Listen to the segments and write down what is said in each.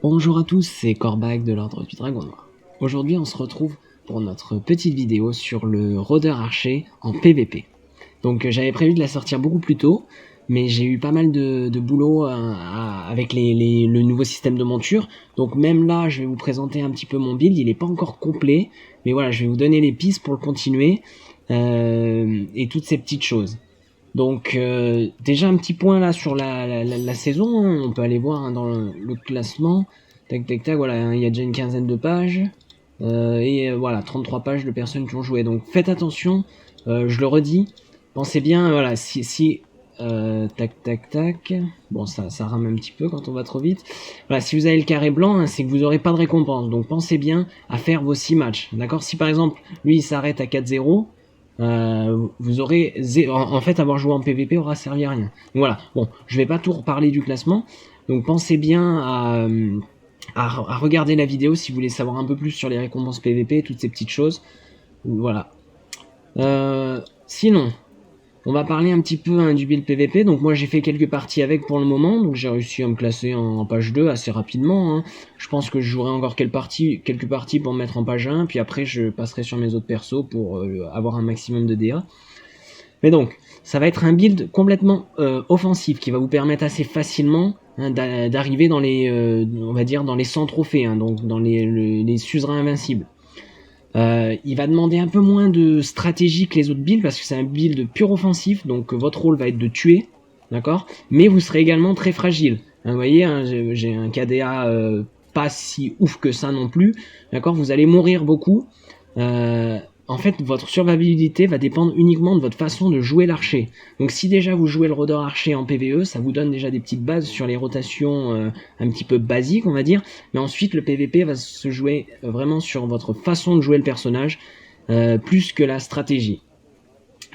Bonjour à tous, c'est Corbac de l'Ordre du Dragon Noir. Aujourd'hui on se retrouve pour notre petite vidéo sur le rôdeur archer en PVP. Donc j'avais prévu de la sortir beaucoup plus tôt, mais j'ai eu pas mal de boulot avec le nouveau système de monture. Donc même là je vais vous présenter un petit peu mon build, il n'est pas encore complet, mais voilà, je vais vous donner les pistes pour le continuer et toutes ces petites choses. Donc déjà un petit point là sur la saison, hein, on peut aller voir hein, dans le classement, tac tac tac, voilà, hein, il y a déjà une quinzaine de pages, voilà, 33 pages de personnes qui ont joué, donc faites attention, je le redis, pensez bien, voilà, si tac tac tac, bon ça rame un petit peu quand on va trop vite, voilà, si vous avez le carré blanc, hein, c'est que vous n'aurez pas de récompense, donc pensez bien à faire vos 6 matchs, d'accord, si par exemple lui il s'arrête à 4-0, vous aurez en fait avoir joué en PVP aura servi à rien. Donc voilà, bon, je vais pas tout reparler du classement, donc pensez bien à regarder la vidéo si vous voulez savoir un peu plus sur les récompenses PVP, toutes ces petites choses. Voilà. Sinon, on va parler un petit peu hein, du build PVP. Donc moi j'ai fait quelques parties avec pour le moment, donc j'ai réussi à me classer en page 2 assez rapidement. Hein. Je pense que je jouerai encore quelques parties pour me mettre en page 1, puis après je passerai sur mes autres persos pour avoir un maximum de DA. Mais donc, ça va être un build complètement offensif qui va vous permettre assez facilement hein, d'arriver dans les, on va dire, dans les 100 trophées, hein, donc dans les suzerains invincibles. Il va demander un peu moins de stratégie que les autres builds parce que c'est un build pur offensif, donc votre rôle va être de tuer, d'accord. Mais vous serez également très fragile. Hein, vous voyez, hein, j'ai un KDA pas si ouf que ça non plus, d'accord. Vous allez mourir beaucoup. En fait, votre survivabilité va dépendre uniquement de votre façon de jouer l'archer. Donc si déjà vous jouez le rôdeur archer en PvE, ça vous donne déjà des petites bases sur les rotations un petit peu basiques, on va dire. Mais ensuite, le PvP va se jouer vraiment sur votre façon de jouer le personnage, plus que la stratégie.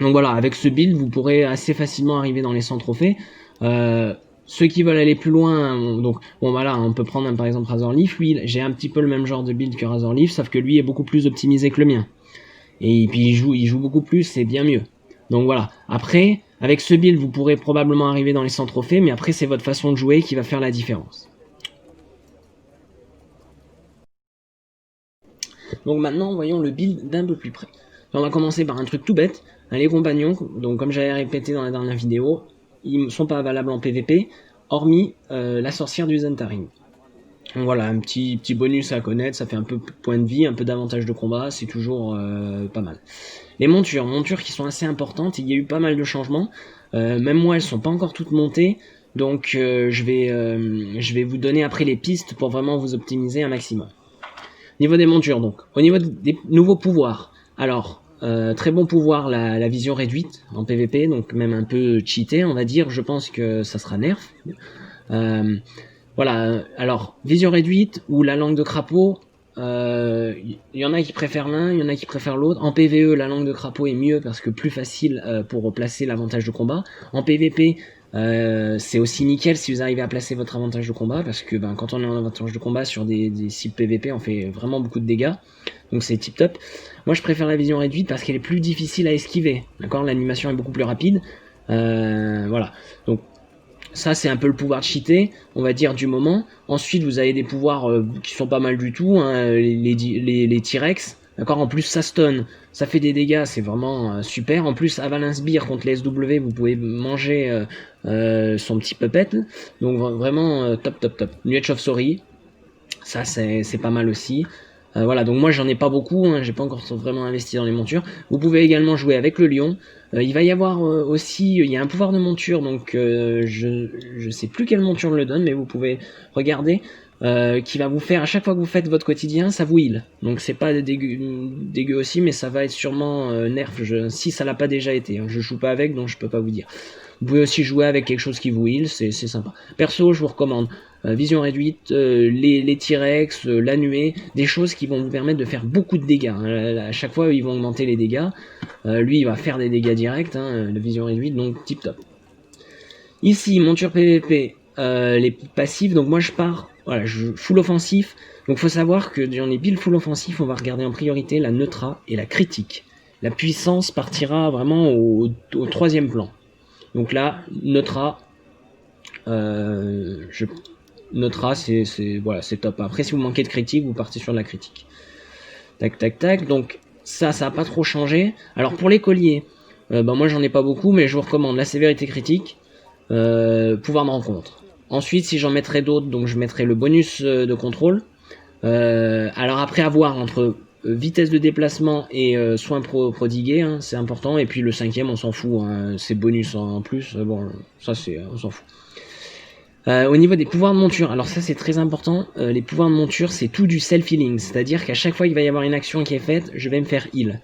Donc voilà, avec ce build, vous pourrez assez facilement arriver dans les 100 trophées. Ceux qui veulent aller plus loin, donc bon voilà, on peut prendre par exemple Razorleaf. Lui, j'ai un petit peu le même genre de build que Razorleaf, sauf que lui est beaucoup plus optimisé que le mien. Et puis il joue beaucoup plus, c'est bien mieux. Donc voilà. Après, avec ce build, vous pourrez probablement arriver dans les 100 trophées, mais après c'est votre façon de jouer qui va faire la différence. Donc maintenant, voyons le build d'un peu plus près. On va commencer par un truc tout bête. Les compagnons, donc comme j'avais répété dans la dernière vidéo, ils ne sont pas valables en PvP, hormis la sorcière du Zentarim. Donc voilà, un petit bonus à connaître, ça fait un peu point de vie, un peu d'avantage de combat, c'est toujours pas mal. Les montures qui sont assez importantes, il y a eu pas mal de changements, même moi elles sont pas encore toutes montées, donc je vais vous donner après les pistes pour vraiment vous optimiser un maximum. Niveau des montures donc, au niveau des nouveaux pouvoirs, alors très bon pouvoir la vision réduite en PvP, donc même un peu cheaté on va dire, je pense que ça sera nerf. Voilà, alors, vision réduite ou la langue de crapaud, il y en a qui préfèrent l'un, il y en a qui préfèrent l'autre. En PvE, la langue de crapaud est mieux parce que plus facile pour placer l'avantage de combat. En PvP, c'est aussi nickel si vous arrivez à placer votre avantage de combat parce que ben, quand on a un avantage de combat sur des cibles PvP, on fait vraiment beaucoup de dégâts. Donc c'est tip top. Moi, je préfère la vision réduite parce qu'elle est plus difficile à esquiver. D'accord, l'animation est beaucoup plus rapide. Voilà. Donc ça c'est un peu le pouvoir cheaté, on va dire du moment. Ensuite vous avez des pouvoirs qui sont pas mal du tout, hein, les T-Rex. D'accord, en plus ça stun, ça fait des dégâts, c'est vraiment super. En plus Avalanche Beer contre les SW, vous pouvez manger son petit puppet. Donc vraiment top top top. Nuage of Sorry, ça c'est pas mal aussi. Voilà, donc moi j'en ai pas beaucoup, hein, j'ai pas encore vraiment investi dans les montures. Vous pouvez également jouer avec le lion. Il va y avoir aussi, il y a un pouvoir de monture, donc je sais plus quelle monture le donne, mais vous pouvez regarder, qui va vous faire, à chaque fois que vous faites votre quotidien, ça vous heal. Donc c'est pas dégueu aussi, mais ça va être sûrement nerf, si ça l'a pas déjà été. Hein. Je joue pas avec, donc je peux pas vous dire. Vous pouvez aussi jouer avec quelque chose qui vous heal, c'est sympa. Perso, je vous recommande vision réduite, les T-Rex, la nuée, des choses qui vont vous permettre de faire beaucoup de dégâts. Hein. À chaque fois, ils vont augmenter les dégâts. Lui, il va faire des dégâts directs, hein, de vision réduite, donc tip top. Ici, monture PVP, les passifs, donc moi je pars, voilà, full offensif. Donc faut savoir que dans les builds full offensif, on va regarder en priorité la neutra et la critique. La puissance partira vraiment au troisième plan. Donc là, neutra, Neutra, voilà, c'est top. Après, si vous manquez de critique, vous partez sur de la critique. Tac, tac, tac. Donc ça a pas trop changé. Alors pour les colliers, moi j'en ai pas beaucoup, mais je vous recommande la sévérité critique, pouvoir de rencontre. Ensuite, si j'en mettrais d'autres, donc je mettrais le bonus de contrôle. Alors après, avoir entre vitesse de déplacement et soins prodigués, hein, c'est important. Et puis le cinquième, on s'en fout, hein, c'est bonus en plus. Bon, ça on s'en fout. Au niveau des pouvoirs de monture, alors ça c'est très important, les pouvoirs de monture c'est tout du self-healing, c'est-à-dire qu'à chaque fois qu'il va y avoir une action qui est faite, je vais me faire heal.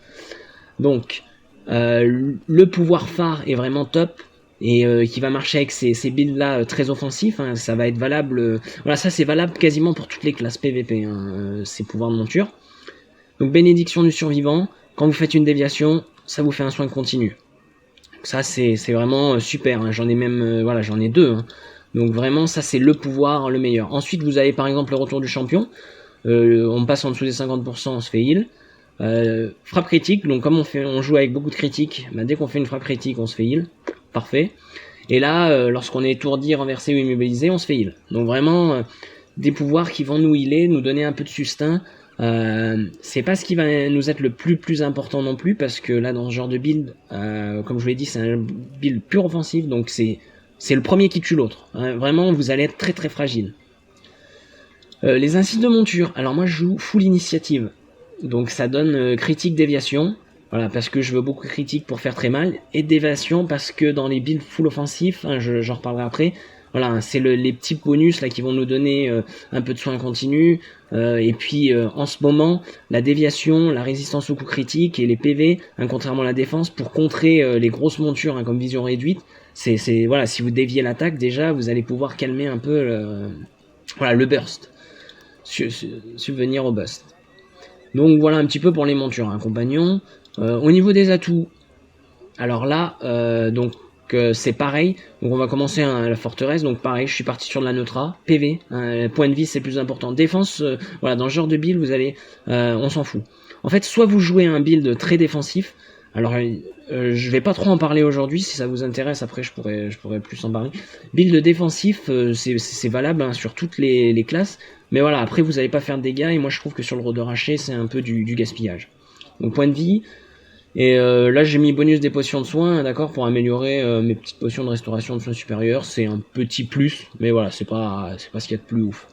Donc, le pouvoir phare est vraiment top, et qui va marcher avec ces builds là très offensifs, hein, ça va être valable, voilà, ça c'est valable quasiment pour toutes les classes PVP, hein, ces pouvoirs de monture. Donc bénédiction du survivant, quand vous faites une déviation, ça vous fait un soin continu. Ça c'est vraiment super, hein, j'en ai même, voilà, j'en ai deux, hein. Donc vraiment ça c'est le pouvoir le meilleur. Ensuite vous avez par exemple le retour du champion, on passe en dessous des 50%, on se fait heal. Frappe critique, donc comme on joue avec beaucoup de critiques, bah, dès qu'on fait une frappe critique on se fait heal, parfait. Et là lorsqu'on est étourdi, renversé ou immobilisé, on se fait heal. Donc vraiment des pouvoirs qui vont nous healer, nous donner un peu de sustain. C'est pas ce qui va nous être le plus important non plus, parce que là dans ce genre de build, comme je vous l'ai dit, c'est un build pur offensif, donc c'est le premier qui tue l'autre, hein. Vraiment vous allez être très très fragile. Les insignes de monture, alors moi je joue full initiative, donc ça donne critique déviation, voilà, parce que je veux beaucoup de critique pour faire très mal, et déviation parce que dans les builds full offensifs, hein, j'en reparlerai après, voilà, c'est les petits bonus là qui vont nous donner un peu de soins continus, et puis en ce moment, la déviation, la résistance aux coups critiques et les PV, hein, contrairement à la défense, pour contrer les grosses montures, hein, comme vision réduite, voilà, si vous déviez l'attaque, déjà, vous allez pouvoir calmer un peu le burst, subvenir au burst. Donc voilà un petit peu pour les montures, hein, compagnons. Au niveau des atouts, alors là, c'est pareil. Donc on va commencer à la forteresse. Donc pareil, je suis parti sur de la neutra, PV, point de vie c'est plus important. Défense, voilà, dans ce genre de build, vous allez, on s'en fout. En fait, soit vous jouez un build très défensif. Alors je vais pas trop en parler aujourd'hui, si ça vous intéresse, après je pourrais plus en parler. Build défensif, c'est valable, hein, sur toutes les classes, mais voilà, après vous allez pas faire de dégâts, et moi je trouve que sur le rôdeur haché, c'est un peu du gaspillage. Donc point de vie, et là j'ai mis bonus des potions de soins, d'accord, pour améliorer mes petites potions de restauration de soins supérieurs, c'est un petit plus, mais voilà, c'est pas ce qu'il y a de plus ouf.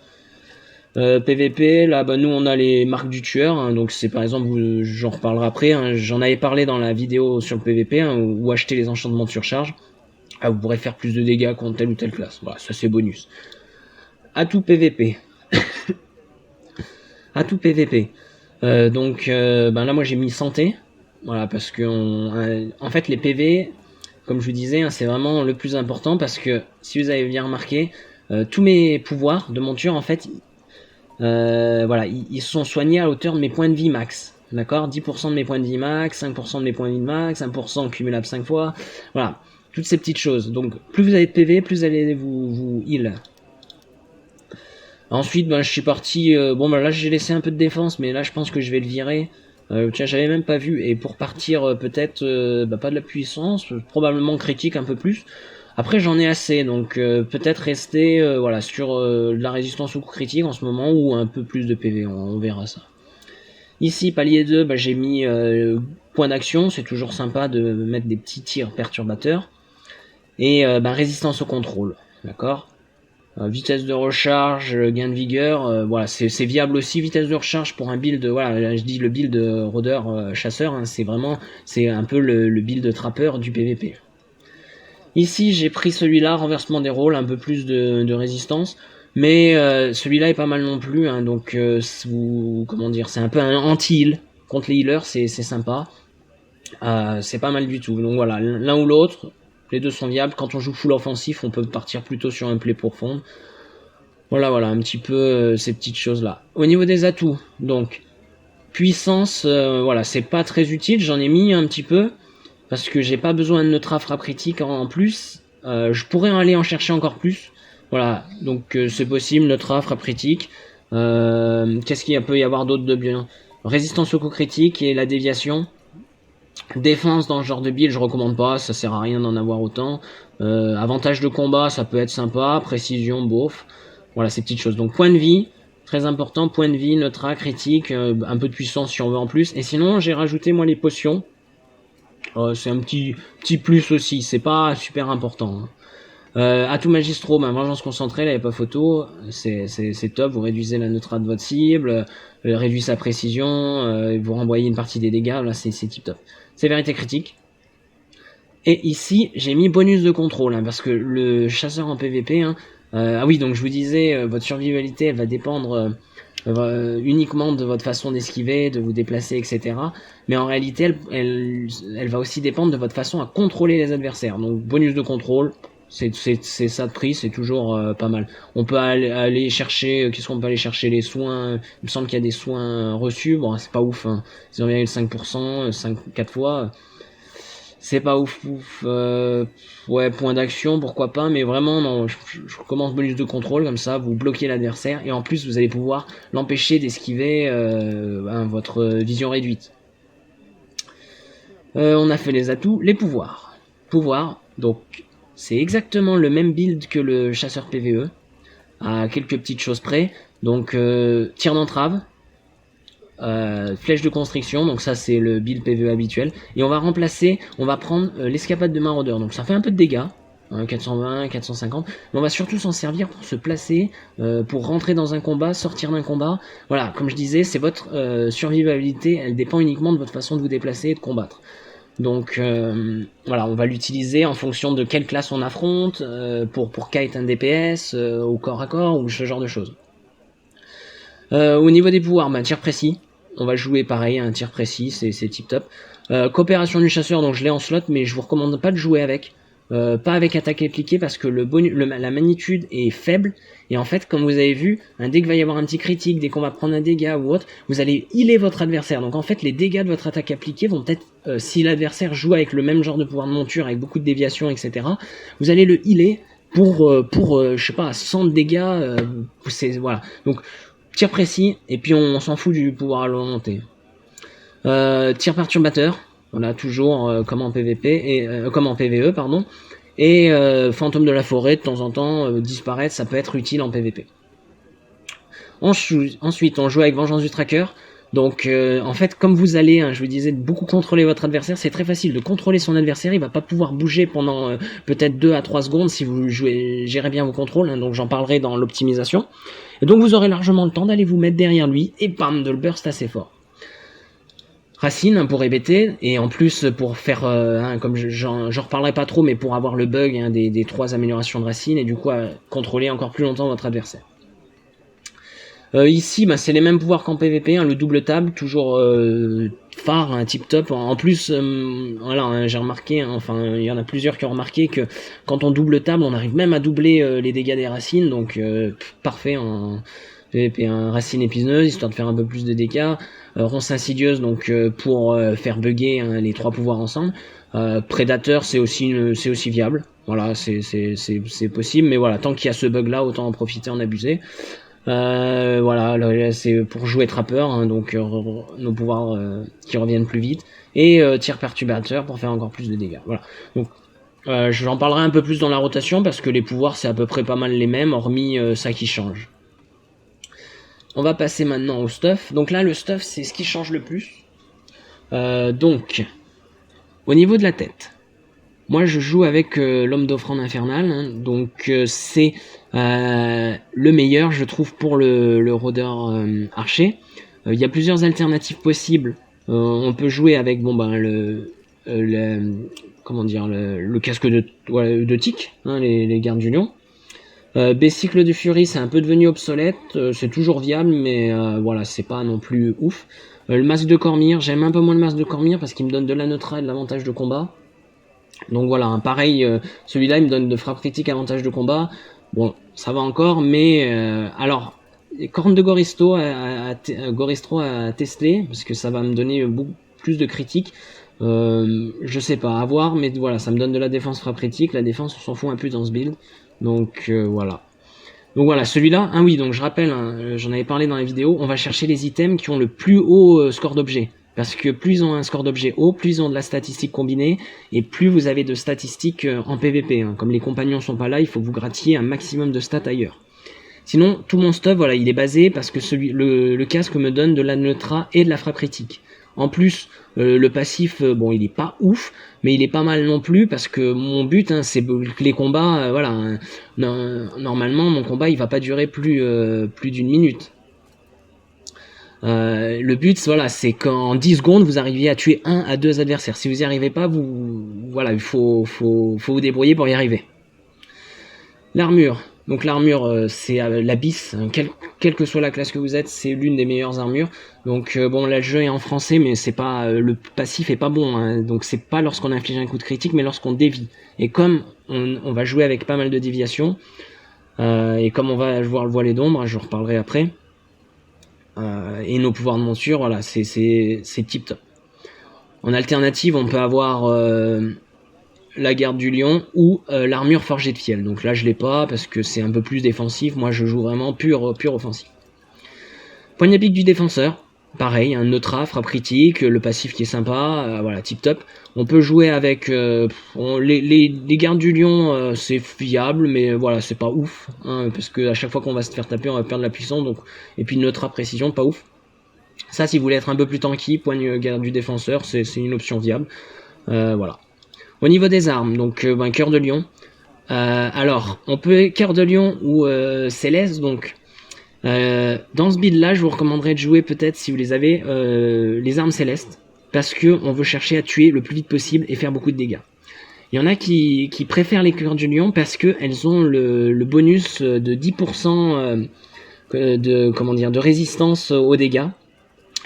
PVP, là nous on a les marques du tueur, hein, donc c'est par exemple, j'en reparlerai après, hein, j'en avais parlé dans la vidéo sur le PVP, hein, où acheter les enchantements de surcharge, vous pourrez faire plus de dégâts contre telle ou telle classe, voilà, ça c'est bonus. Atout PVP. Atout PVP. Là moi j'ai mis santé, voilà, parce que en fait les PV, comme je vous disais, hein, c'est vraiment le plus important, parce que si vous avez bien remarqué, tous mes pouvoirs de monture en fait, voilà, ils sont soignés à hauteur de mes points de vie max. D'accord, 10% de mes points de vie max, 5% de mes points de vie max, 1% cumulable 5 fois. Voilà, toutes ces petites choses. Donc, plus vous avez de PV, plus vous allez vous heal. Ensuite, je suis parti... là, j'ai laissé un peu de défense, mais là, je pense que je vais le virer. Tiens, j'avais même pas vu. Et pour partir, peut-être, pas de la puissance, probablement critique un peu plus. Après j'en ai assez, donc peut-être rester sur de la résistance aux coups critiques en ce moment, ou un peu plus de PV, on verra ça. Ici palier 2, j'ai mis point d'action, c'est toujours sympa de mettre des petits tirs perturbateurs. Et résistance au contrôle, d'accord. Vitesse de recharge, gain de vigueur, voilà, c'est viable aussi, vitesse de recharge pour un build, voilà, là, je dis le build rôdeur chasseur, hein, c'est un peu le build trappeur du PVP. Ici j'ai pris celui-là, renversement des rôles, un peu plus de résistance, mais celui-là est pas mal non plus, hein, donc comment dire, c'est un peu un anti-heal contre les healers, c'est sympa, c'est pas mal du tout. Donc voilà, l'un ou l'autre, les deux sont viables. Quand on joue full offensif, on peut partir plutôt sur un play profond. Voilà, un petit peu ces petites choses-là. Au niveau des atouts, donc puissance, voilà, c'est pas très utile, j'en ai mis un petit peu, parce que j'ai pas besoin de neutra frappe critique en plus. Je pourrais aller en chercher encore plus. Voilà, donc c'est possible, neutra frappe critique. Qu'est-ce qu'il peut y avoir d'autre de bien? Résistance au coup critique et la déviation. Défense dans ce genre de build, je recommande pas, ça sert à rien d'en avoir autant. Avantage de combat, ça peut être sympa. Précision, bof. Voilà, ces petites choses. Donc point de vie, très important, point de vie, neutra, critique, un peu de puissance si on veut en plus. Et sinon, j'ai rajouté moi les potions. C'est un petit plus aussi, c'est pas super important. Hein. Atout magistro, vengeance concentrée, là y a pas photo, c'est top, vous réduisez la neutra de votre cible, réduit sa précision, vous renvoyez une partie des dégâts, là c'est tip top. Sévérité critique. Et ici, j'ai mis bonus de contrôle, hein, parce que le chasseur en PVP, hein, ah oui, donc je vous disais, votre survivabilité, elle va dépendre uniquement de votre façon d'esquiver, de vous déplacer, etc. Mais en réalité, elle va aussi dépendre de votre façon à contrôler les adversaires. Donc bonus de contrôle, c'est ça de prix, c'est toujours pas mal. On peut aller chercher, qu'est-ce qu'on peut aller chercher, les soins, il me semble qu'il y a des soins reçus, bon c'est pas ouf, hein. 0,5%, 4 fois, c'est pas ouf, ouais, point d'action, pourquoi pas, mais vraiment, non, je recommence bonus de contrôle, comme ça, vous bloquez l'adversaire, et en plus, vous allez pouvoir l'empêcher d'esquiver votre vision réduite. On a fait les atouts, les pouvoirs. Pouvoirs, donc, c'est exactement le même build que le chasseur PVE, à quelques petites choses près, donc, tir d'entrave, flèche de constriction, donc ça c'est le build PVE habituel, et on va remplacer, on va prendre l'escapade de maraudeur, donc ça fait un peu de dégâts, hein, 420, 450, mais on va surtout s'en servir pour se placer, pour rentrer dans un combat, sortir d'un combat, voilà, comme je disais, c'est votre survivabilité, elle dépend uniquement de votre façon de vous déplacer et de combattre. Donc voilà, on va l'utiliser en fonction de quelle classe on affronte, pour kite un DPS, au corps à corps, ou ce genre de choses. Au niveau des pouvoirs, tir précis. On va jouer pareil, un tir précis, c'est tip top. Coopération du chasseur, donc je l'ai en slot, mais je vous recommande pas de jouer avec. Pas avec attaque appliquée parce que la magnitude est faible. Et en fait, comme vous avez vu, dès qu'il va y avoir un petit critique, dès qu'on va prendre un dégât ou autre, vous allez healer votre adversaire. Donc en fait, les dégâts de votre attaque appliquée vont peut-être, si l'adversaire joue avec le même genre de pouvoir de monture, avec beaucoup de déviations, etc., vous allez le healer pour je sais pas, 100 de dégâts. Voilà. Donc, tir précis, et puis on s'en fout du pouvoir à volonté. Tir perturbateur, voilà, toujours comme en PVP, et comme en PVE, pardon. Et fantôme de la forêt, de temps en temps, disparaître, ça peut être utile en PVP. Ensuite, on joue avec vengeance du tracker. Donc, en fait, comme vous allez, je vous disais, beaucoup contrôler votre adversaire, c'est très facile de contrôler son adversaire. Il va pas pouvoir bouger pendant peut-être 2 à 3 secondes si vous gérez bien vos contrôles. Donc, j'en parlerai dans l'optimisation. Et donc, vous aurez largement le temps d'aller vous mettre derrière lui et bam, de le burst assez fort. Racine pour répéter, et en plus pour faire, comme j'en reparlerai pas trop, mais pour avoir le bug des 3 améliorations de Racine, et du coup contrôler encore plus longtemps votre adversaire. Ici, c'est les mêmes pouvoirs qu'en PVP, le double table, toujours phare, tip top. En plus, voilà, j'ai remarqué, enfin, il y en a plusieurs qui ont remarqué que quand on double table, on arrive même à doubler les dégâts des racines, donc parfait en PVP. Racine épineuse, histoire de faire un peu plus de dégâts. Ronce insidieuse, donc pour faire bugger les 3 pouvoirs ensemble. Prédateur, c'est aussi viable. Voilà, c'est possible, mais voilà, tant qu'il y a ce bug là, autant en profiter, en abuser. Voilà, là, c'est pour jouer trappeur, donc nos pouvoirs qui reviennent plus vite, et tir perturbateur pour faire encore plus de dégâts. Voilà. Donc j'en parlerai un peu plus dans la rotation parce que les pouvoirs c'est à peu près pas mal les mêmes, hormis ça qui change. On va passer maintenant au stuff. Donc là, le stuff, c'est ce qui change le plus. Donc, au niveau de la tête, moi je joue avec l'homme d'offrande infernale, donc c'est le meilleur, je trouve, pour le rôdeur archer. Il y a plusieurs alternatives possibles. On peut jouer avec le casque de tic, les gardes du lion. Cycle de furie, c'est un peu devenu obsolète, c'est toujours viable, mais voilà, c'est pas non plus ouf. Le masque de Cormyr, j'aime un peu moins le masque de Cormyr parce qu'il me donne de la neutra et de l'avantage de combat. Donc voilà, pareil, celui-là il me donne de frappe critique, avantage de combat. Bon, ça va encore, mais alors, corne de Goristro à tester, parce que ça va me donner beaucoup plus de critiques. Je sais pas, à voir, mais voilà, ça me donne de la défense frappe critique. La défense, on s'en fout un peu dans ce build. Donc voilà. Donc voilà, celui-là, oui, donc je rappelle, j'en avais parlé dans la vidéo, on va chercher les items qui ont le plus haut score d'objet. Parce que plus ils ont un score d'objet haut, plus ils ont de la statistique combinée, et plus vous avez de statistiques en PVP. Comme les compagnons sont pas là, il faut que vous grattiez un maximum de stats ailleurs. Sinon, tout mon stuff, voilà, il est basé parce que le casque me donne de la neutra et de la frappe critique. En plus, le passif, bon, il est pas ouf, mais il est pas mal non plus parce que mon but, hein, c'est que les combats, voilà, hein, normalement, mon combat, il va pas durer plus d'une minute. Le but, voilà, c'est qu'en 10 secondes, vous arriviez à tuer 1 à 2 adversaires. Si vous y arrivez pas, voilà, il faut vous débrouiller pour y arriver. L'armure. Donc l'armure, c'est l'abysse. Hein, quelle que soit la classe que vous êtes, c'est l'une des meilleures armures. Donc bon, là le jeu est en français, mais c'est pas le passif est pas bon. Hein, donc c'est pas lorsqu'on inflige un coup de critique, mais lorsqu'on dévie. Et comme on va jouer avec pas mal de déviations, et comme on va voir le voile d'ombre, je reparlerai après. Et nos pouvoirs de monture, voilà, c'est tip top. En alternative, on peut avoir la garde du lion ou l'armure forgée de fiel. Donc là, je l'ai pas parce que c'est un peu plus défensif. Moi, je joue vraiment pur offensif. Poignée pique du défenseur. Pareil, un neutra, frappe critique, le passif qui est sympa, voilà, tip top. On peut jouer avec les gardes du lion, c'est fiable, mais voilà, c'est pas ouf, hein, parce que à chaque fois qu'on va se faire taper, on va perdre la puissance, donc et puis neutra précision, pas ouf. Ça, si vous voulez être un peu plus tanky, poigne garde du défenseur, c'est une option viable. Voilà. Au niveau des armes, donc cœur de lion. Alors, on peut cœur de lion ou céleste, donc. Dans ce build là, je vous recommanderais de jouer peut-être si vous les avez les armes célestes, parce que on veut chercher à tuer le plus vite possible et faire beaucoup de dégâts. Il y en a qui préfèrent les cœurs du lion parce que elles ont le bonus de 10% de résistance aux dégâts.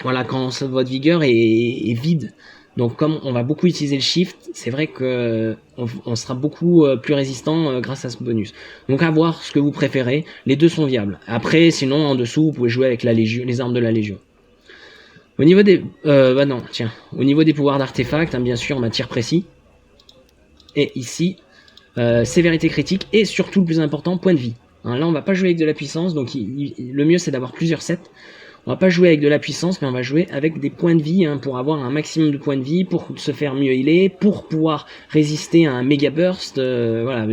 Voilà, quand votre vigueur est vide. Donc comme on va beaucoup utiliser le shift, c'est vrai que on sera beaucoup plus résistant grâce à ce bonus. Donc à voir ce que vous préférez, les deux sont viables. Après, sinon en dessous, vous pouvez jouer avec la légion, les armes de la légion. Au niveau des au niveau des pouvoirs d'artefacts, hein, bien sûr, en matière précis. Et ici, sévérité critique et surtout le plus important, point de vie. Hein, là, on va pas jouer avec de la puissance, donc le mieux c'est d'avoir plusieurs sets. On va pas jouer avec de la puissance, mais on va jouer avec des points de vie, hein, pour avoir un maximum de points de vie, pour se faire mieux healer, pour pouvoir résister à un méga burst. Voilà.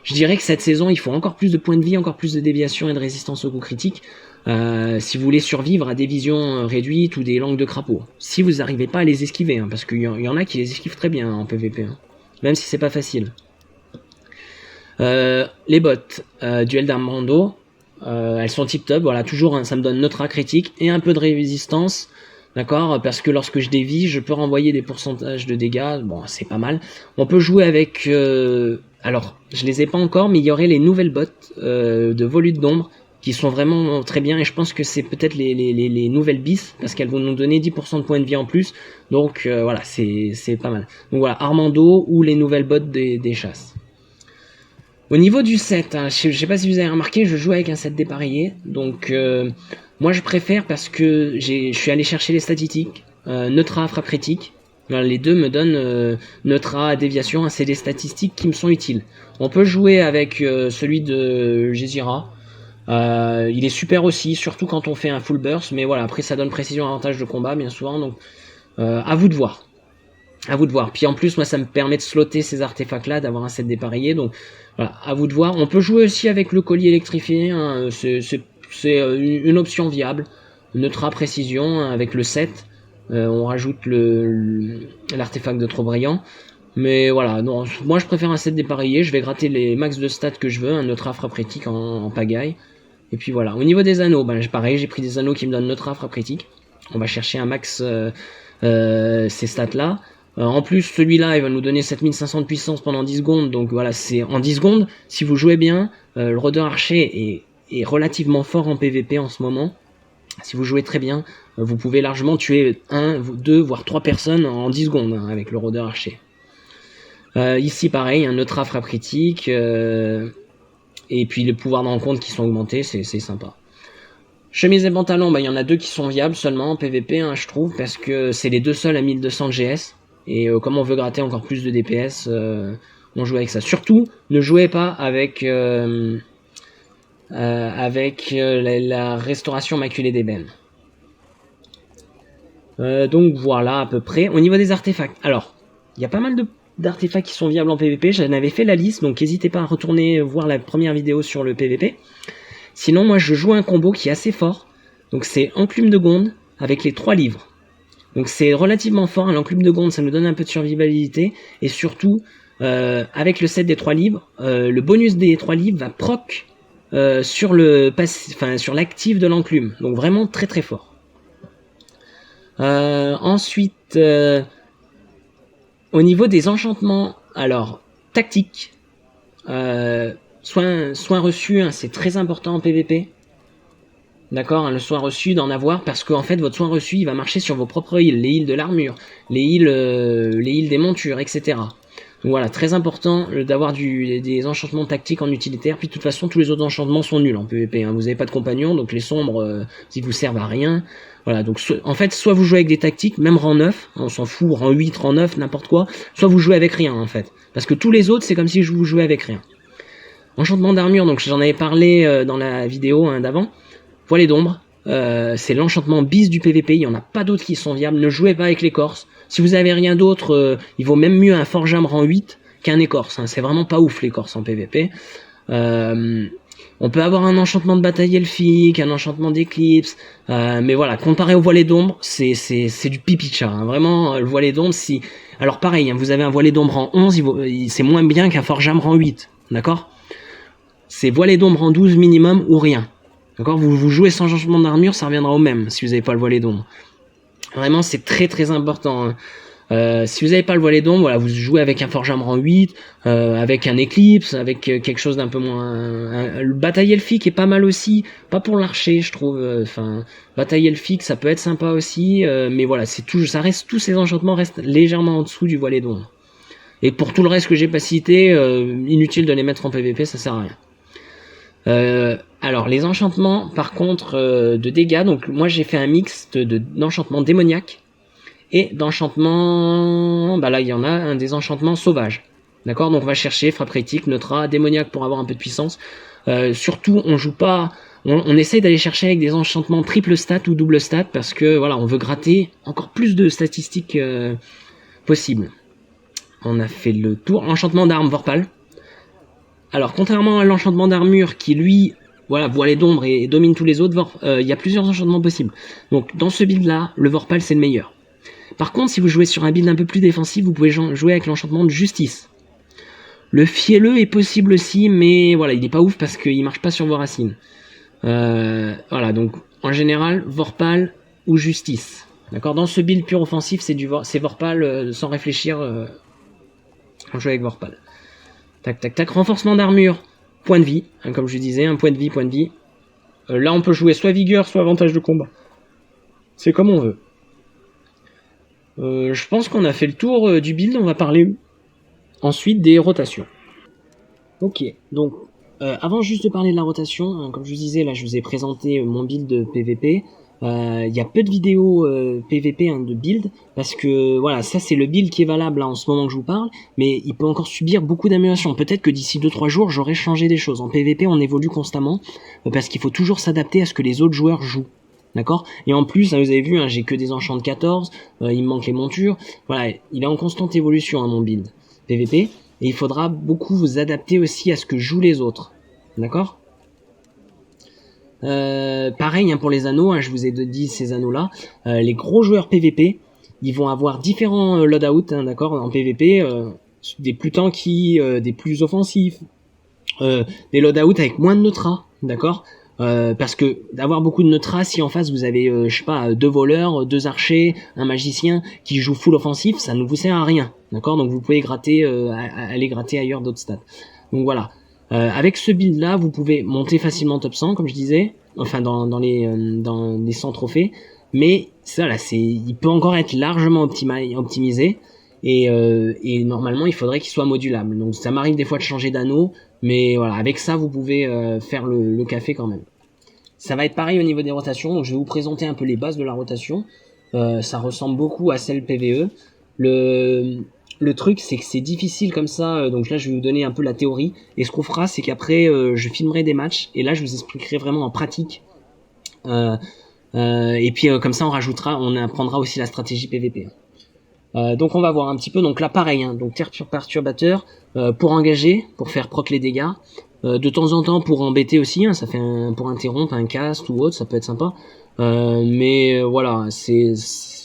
Je dirais que cette saison, il faut encore plus de points de vie, encore plus de déviation et de résistance aux coups critiques, si vous voulez survivre à des visions réduites ou des langues de crapaud. Si vous n'arrivez pas à les esquiver, hein, parce qu'il y en a qui les esquivent très bien, hein, en PvP, hein, même si c'est pas facile. Les bots, duel d'Armando. Elles sont tip top, voilà, toujours hein, ça me donne neutra critique et un peu de résistance, d'accord, parce que lorsque je dévie, je peux renvoyer des pourcentages de dégâts, bon, c'est pas mal. On peut jouer avec, alors, je les ai pas encore, mais il y aurait les nouvelles bots de volute d'ombre qui sont vraiment très bien, et je pense que c'est peut-être les nouvelles bis, parce qu'elles vont nous donner 10% de points de vie en plus, donc voilà, c'est pas mal. Donc voilà, Armando ou les nouvelles bots des chasses. Au niveau du set, hein, je sais pas si vous avez remarqué, je joue avec un set dépareillé, donc moi je préfère parce que je suis allé chercher les statistiques, neutra, frappe critique, voilà, les deux me donnent neutra, déviation, hein, c'est des statistiques qui me sont utiles. On peut jouer avec celui de Gezira, il est super aussi, surtout quand on fait un full burst, mais voilà, après ça donne précision, avantage de combat bien souvent, donc à vous de voir. À vous de voir. Puis en plus, moi, ça me permet de slotter ces artefacts-là, d'avoir un set dépareillé. Donc, voilà, à vous de voir. On peut jouer aussi avec le collier électrifié. Hein, c'est une option viable. Neutra précision, hein, avec le set. On rajoute l'artefact de trop brillant. Mais voilà, non, moi, je préfère un set dépareillé. Je vais gratter les max de stats que je veux. Un neutra frappe critique en pagaille. Et puis voilà. Au niveau des anneaux, ben, pareil, j'ai pris des anneaux qui me donnent neutra frappe critique. On va chercher un max ces stats-là. En plus, celui-là, il va nous donner 7500 de puissance pendant 10 secondes. Donc voilà, c'est en 10 secondes. Si vous jouez bien, le rôdeur archer est relativement fort en PvP en ce moment. Si vous jouez très bien, vous pouvez largement tuer 1, 2, voire 3 personnes en 10 secondes, hein, avec le rôdeur archer. Ici, pareil, un neutra frappe critique. Et puis les pouvoirs de rencontre qui sont augmentés, c'est sympa. Chemise et pantalon, bah, y en a deux qui sont viables seulement en PvP, hein, je trouve, parce que c'est les deux seuls à 1200 GS. Et comme on veut gratter encore plus de DPS, on joue avec ça. Surtout, ne jouez pas avec la restauration maculée d'ébène. Donc voilà à peu près. Au niveau des artefacts, alors, il y a pas mal d'artefacts qui sont viables en PvP. J'en avais fait la liste, donc n'hésitez pas à retourner voir la première vidéo sur le PvP. Sinon, moi, je joue un combo qui est assez fort. Donc, c'est Enclume de Gonde avec les 3 livres. Donc, c'est relativement fort. L'Enclume de Gonde, ça nous donne un peu de survivabilité. Et surtout, avec le set des 3 livres, le bonus des 3 livres va proc sur sur l'actif de l'enclume. Donc, vraiment très très fort. Ensuite, au niveau des enchantements, alors, tactique, soin reçu, hein, c'est très important en PvP. D'accord, hein, le soin reçu d'en avoir, parce que en fait votre soin reçu il va marcher sur vos propres heals, les heals de l'armure, les heals des montures, etc. Donc voilà, très important d'avoir des enchantements tactiques en utilitaire. Puis de toute façon tous les autres enchantements sont nuls en PvP, hein. Vous n'avez pas de compagnon, donc les sombres ils vous servent à rien. Voilà, donc en fait soit vous jouez avec des tactiques, même rang 9, on s'en fout, rang 8, rang 9, n'importe quoi, soit vous jouez avec rien en fait. Parce que tous les autres c'est comme si vous jouez avec rien. Enchantement d'armure, donc j'en avais parlé dans la vidéo d'avant. Voilée d'ombre, c'est l'enchantement bis du PVP, il n'y en a pas d'autres qui sont viables, ne jouez pas avec l'écorce. Si vous avez rien d'autre, il vaut même mieux un forgeam rang 8 qu'un écorce, hein. C'est vraiment pas ouf l'écorce en PVP. On peut avoir un enchantement de bataille elfique, un enchantement d'éclipse, mais voilà, comparé au voilée d'ombre, c'est du pipi de chat, hein. Vraiment, le voilée d'ombre, si... Alors pareil, hein, vous avez un voilée d'ombre rang 11, c'est moins bien qu'un forgeam rang 8, d'accord? C'est voilée d'ombre rang 12 minimum ou rien. D'accord, vous jouez sans changement d'armure, ça reviendra au même si vous n'avez pas le voilée d'ombre. Vraiment, c'est très très important, hein. Si vous n'avez pas le voilée d'ombre, voilà, vous jouez avec un forgeam rang 8, avec un éclipse, avec quelque chose d'un peu moins... le bataille elfique est pas mal aussi, pas pour l'archer, je trouve. Enfin, bataille elfique, ça peut être sympa aussi, mais voilà, c'est tout, ça reste, tous ces enchantements restent légèrement en dessous du voilée d'ombre. Et pour tout le reste que j'ai pas cité, inutile de les mettre en PVP, ça sert à rien. Alors les enchantements par contre de dégâts, donc moi j'ai fait un mix d'enchantements démoniaques et d'enchantements, bah là il y en a un des enchantements sauvages, d'accord, donc on va chercher frappe critique, neutra, démoniaque pour avoir un peu de puissance. Surtout on joue pas, on essaye d'aller chercher avec des enchantements triple stat ou double stat parce que voilà, on veut gratter encore plus de statistiques possibles. On a fait le tour. Enchantement d'armes Vorpal. Alors, contrairement à l'enchantement d'armure qui, lui, voilà, voilée d'ombre et domine tous les autres, il y a plusieurs enchantements possibles. Donc, dans ce build-là, le Vorpal, c'est le meilleur. Par contre, si vous jouez sur un build un peu plus défensif, vous pouvez jouer avec l'enchantement de justice. Le fielleux est possible aussi, mais voilà, il est pas ouf parce qu'il marche pas sur vos racines. Voilà, donc, en général, Vorpal ou justice. D'accord, dans ce build pur offensif, c'est Vorpal sans réfléchir. On joue avec Vorpal. Tac, tac, tac. Renforcement d'armure. Point de vie. Hein, comme je disais, un point de vie, point de vie. Là, on peut jouer soit vigueur, soit avantage de combat. C'est comme on veut. Je pense qu'on a fait le tour du build. On va parler ensuite des rotations. Ok, donc, avant juste de parler de la rotation, hein, comme je vous disais, là, je vous ai présenté mon build de PVP. Il y a peu de vidéos PVP de build parce que voilà, ça c'est le build qui est valable là en ce moment que je vous parle, mais il peut encore subir beaucoup d'améliorations. Peut-être que d'ici 2-3 jours j'aurai changé des choses. En PVP on évolue constamment parce qu'il faut toujours s'adapter à ce que les autres joueurs jouent. D'accord. Et en plus, hein, vous avez vu, hein, j'ai que des enchants de 14, il me manque les montures. Voilà, il est en constante évolution mon build PVP, et il faudra beaucoup vous adapter aussi à ce que jouent les autres. D'accord. Pareil hein, pour les anneaux, hein, je vous ai dit ces anneaux là, les gros joueurs PVP ils vont avoir différents loadouts, hein, d'accord, en PVP, des plus tanky, des plus offensifs, des loadouts avec moins de neutra, d'accord, parce que d'avoir beaucoup de neutra, si en face vous avez je sais pas, 2 voleurs, 2 archers, un magicien qui joue full offensif, ça ne vous sert à rien, d'accord, donc vous pouvez gratter, aller gratter ailleurs d'autres stats. Donc voilà. Avec ce build là, vous pouvez monter facilement top 100, comme je disais, enfin dans les 100 trophées, mais ça là, il peut encore être largement optimisé, et normalement il faudrait qu'il soit modulable. Donc ça m'arrive des fois de changer d'anneau, mais voilà, avec ça vous pouvez faire le café quand même. Ça va être pareil au niveau des rotations, donc je vais vous présenter un peu les bases de la rotation. Ça ressemble beaucoup à celle PVE. Le truc, c'est que c'est difficile comme ça, donc là je vais vous donner un peu la théorie, et ce qu'on fera, c'est qu'après je filmerai des matchs, et là je vous expliquerai vraiment en pratique, et puis comme ça on apprendra aussi la stratégie PVP. Donc on va voir un petit peu, donc là pareil, hein, donc terre perturbateur, pour engager, pour faire proc les dégâts, De temps en temps pour embêter aussi, hein, ça fait pour interrompre un cast ou autre, ça peut être sympa. Mais voilà,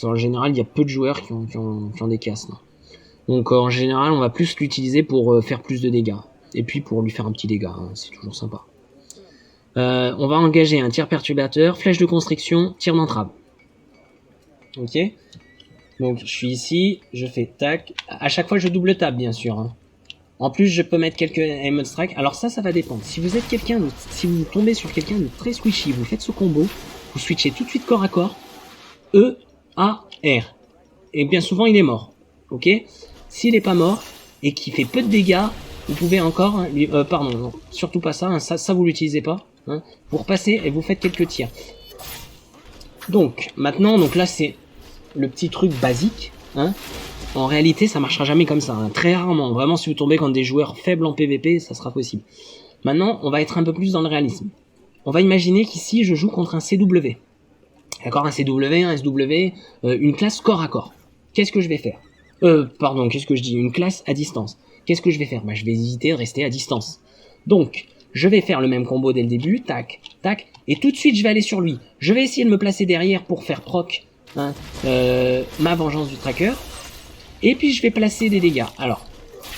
en général, il y a peu de joueurs qui ont des castes. Hein. Donc en général, on va plus l'utiliser pour faire plus de dégâts. Et puis pour lui faire un petit dégât, hein, c'est toujours sympa. On va engager un tir perturbateur, flèche de constriction, tir d'entrave. Ok. Donc je suis ici, je fais tac. À chaque fois je double tape bien sûr. Hein. En plus je peux mettre quelques emote strike. Alors ça va dépendre. Si vous êtes si vous tombez sur quelqu'un de très squishy, vous faites ce combo, vous switchez tout de suite corps à corps. E, A, R. Et bien souvent il est mort. Ok. S'il est pas mort et qu'il fait peu de dégâts, vous pouvez encore, hein, pardon, non, surtout pas ça, hein, ça vous l'utilisez pas. Hein, vous repassez et vous faites quelques tirs. Donc maintenant, donc là c'est le petit truc basique. Hein. En réalité, ça marchera jamais comme ça. Hein. Très rarement. Vraiment, si vous tombez contre des joueurs faibles en PvP, ça sera possible. Maintenant, on va être un peu plus dans le réalisme. On va imaginer qu'ici, je joue contre un CW. D'accord, un CW, un SW, une classe corps à corps. Qu'est-ce que je vais faire Pardon, qu'est-ce que je dis Une classe à distance. Qu'est-ce que je vais faire Bah, je vais éviter de rester à distance. Donc, je vais faire le même combo dès le début, tac, tac, et tout de suite, je vais aller sur lui. Je vais essayer de me placer derrière pour faire proc hein, ma vengeance du tracker. Et puis, je vais placer des dégâts. Alors,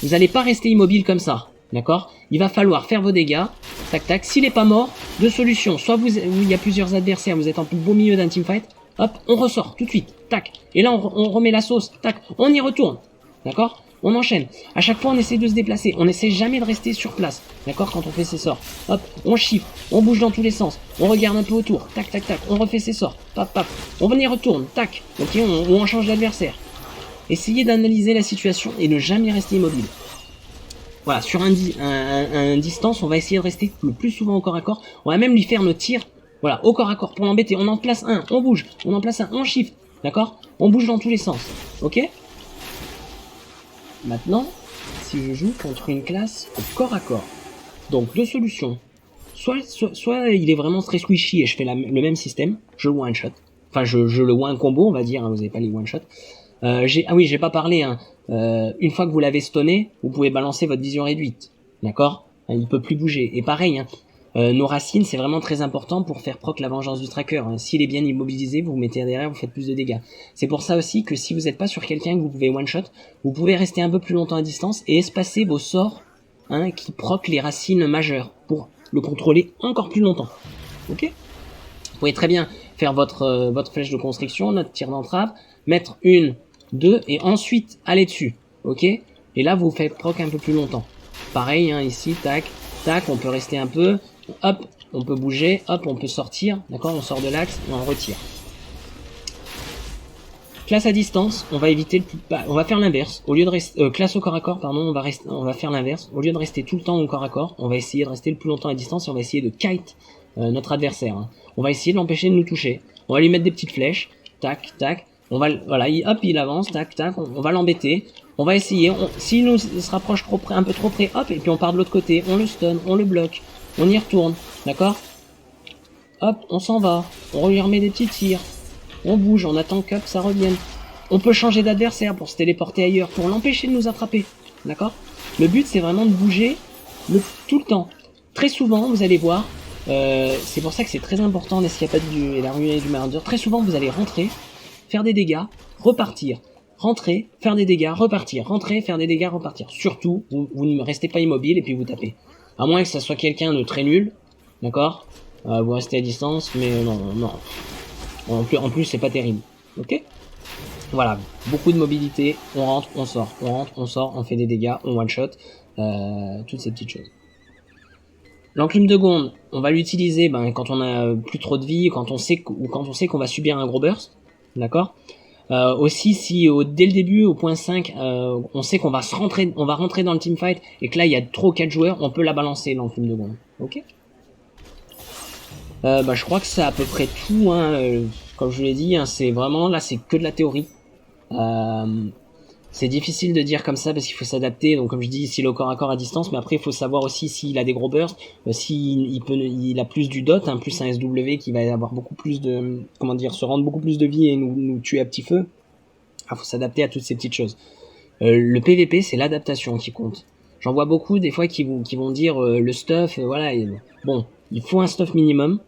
vous n'allez pas rester immobile comme ça, d'accord? Il va falloir faire vos dégâts, tac, tac. S'il n'est pas mort, deux solutions. Soit il y a plusieurs adversaires, vous êtes en beau milieu d'un teamfight, hop, on ressort tout de suite, tac. Et là, on remet la sauce, tac, on y retourne, d'accord? On enchaîne. À chaque fois, on essaie de se déplacer. On essaie jamais de rester sur place, d'accord? Quand on fait ses sorts, hop, on chiffre, on bouge dans tous les sens, on regarde un peu autour, tac, tac, tac, on refait ses sorts, pap, pap. On y retourne, tac, ok, on change d'adversaire. Essayez d'analyser la situation et ne jamais rester immobile. Voilà, sur un distance, on va essayer de rester le plus souvent au corps à corps. On va même lui faire nos tirs, voilà, au corps à corps pour l'embêter. On en place un, on bouge, on en place un, on shift, d'accord? On bouge dans tous les sens, ok? Maintenant, si je joue contre une classe au corps à corps, donc deux solutions. Soit il est vraiment très squishy et je fais le même système, je le one shot. Enfin, je le one combo, on va dire, hein, vous n'avez pas les one shot. Ah oui, j'ai pas parlé. Hein. Une fois que vous l'avez stunné, vous pouvez balancer votre vision réduite, d'accord? Il peut plus bouger. Et pareil, hein, nos racines, c'est vraiment très important pour faire proc la vengeance du tracker. Hein. S'il est bien immobilisé, vous mettez derrière, vous faites plus de dégâts. C'est pour ça aussi que si vous n'êtes pas sur quelqu'un que vous pouvez one shot, vous pouvez rester un peu plus longtemps à distance et espacer vos sorts hein, qui proc les racines majeures pour le contrôler encore plus longtemps. Ok? Vous pouvez très bien faire votre flèche de constriction, notre tir d'entrave, mettre une 2 et ensuite aller dessus, ok? Et là vous faites proc un peu plus longtemps. Pareil, hein, ici, tac, tac, on peut rester un peu, hop, on peut bouger, hop, on peut sortir, d'accord? On sort de l'axe et on retire. Classe à distance, on va éviter on va faire l'inverse. Au lieu de rester classe au corps à corps, pardon, on va faire l'inverse. Au lieu de rester tout le temps au corps à corps, on va essayer de rester le plus longtemps à distance et on va essayer de kite notre adversaire. Hein. On va essayer de l'empêcher de nous toucher. On va lui mettre des petites flèches, tac, tac. On va, voilà, hop, il avance, tac, tac, on va l'embêter. On va essayer, s'il nous se rapproche trop près, un peu trop près, hop, et puis on part de l'autre côté, on le stun, on le bloque, on y retourne, d'accord? Hop, on s'en va, on lui remet des petits tirs, on bouge, on attend que ça revienne. On peut changer d'adversaire pour se téléporter ailleurs, pour l'empêcher de nous attraper, d'accord? Le but, c'est vraiment de bouger tout le temps. Très souvent, vous allez voir, c'est pour ça que c'est très important, n'est-ce qu'il n'y a pas la ruée du Marauder, très souvent, vous allez rentrer, faire des dégâts, repartir, rentrer, faire des dégâts, repartir, rentrer, faire des dégâts, repartir. Surtout, vous ne restez pas immobile et puis vous tapez. À moins que ça soit quelqu'un de très nul, d'accord vous restez à distance, mais non. En plus, c'est pas terrible. Ok? Voilà, beaucoup de mobilité, on rentre, on sort, on fait des dégâts, on one-shot, toutes ces petites choses. L'enclume de Gonde, on va l'utiliser quand on a plus trop de vie, quand on sait qu'on va subir un gros burst. D'accord. Aussi, si dès le début, au point 5, on sait qu'on va rentrer dans le teamfight et que là il y a trop 4 joueurs, on peut la balancer l'enclume de Gonde. Ok. Je crois que c'est à peu près tout. Hein, comme je vous l'ai dit, hein, c'est vraiment là, c'est que de la théorie. C'est difficile de dire comme ça parce qu'il faut s'adapter. Donc comme je dis, s'il est au corps à corps à distance, mais après il faut savoir aussi s'il a des gros bursts, il a plus du dot, hein, plus un SW qui va avoir beaucoup plus de, se rendre beaucoup plus de vie et nous tuer à petit feu. Il faut s'adapter à toutes ces petites choses. Le PVP, c'est l'adaptation qui compte. J'en vois beaucoup des fois qui vont dire le stuff, voilà, bon, il faut un stuff minimum.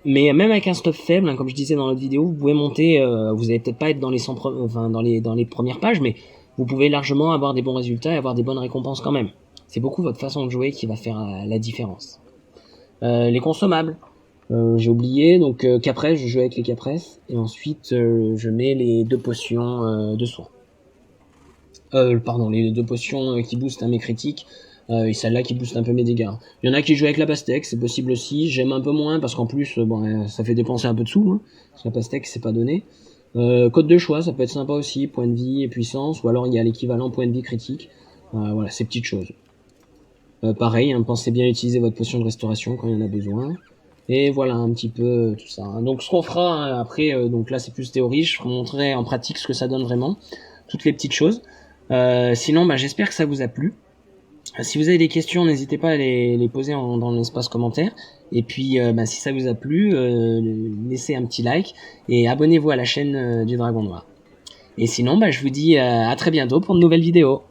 Mais même avec un stuff faible, hein, comme je disais dans l'autre vidéo, vous pouvez monter, vous allez peut-être pas être dans les dans les premières pages, mais vous pouvez largement avoir des bons résultats et avoir des bonnes récompenses quand même. C'est beaucoup votre façon de jouer qui va faire la différence. Les consommables, j'ai oublié, donc Capresse, je joue avec les Capresses, et ensuite je mets les 2 potions de soin. Pardon, les 2 potions qui boostent mes critiques, et celle-là qui booste un peu mes dégâts. Il y en a qui jouent avec la pastèque, c'est possible aussi, j'aime un peu moins, parce qu'en plus, bon, ça fait dépenser un peu de sous, hein, parce que la pastèque, c'est pas donné. Code de choix, ça peut être sympa aussi, point de vie et puissance, ou alors il y a l'équivalent point de vie critique. Voilà, ces petites choses. Pareil, hein, pensez bien à utiliser votre potion de restauration quand il y en a besoin. Et voilà un petit peu tout ça. Hein. Donc ce qu'on fera hein, après, donc là c'est plus théorie, je vous montrerai en pratique ce que ça donne vraiment, toutes les petites choses. Sinon, j'espère que ça vous a plu. Si vous avez des questions, n'hésitez pas à les poser dans l'espace commentaire. Et puis, si ça vous a plu, laissez un petit like et abonnez-vous à la chaîne du Dragon Noir. Et sinon, je vous dis à très bientôt pour de nouvelles vidéos.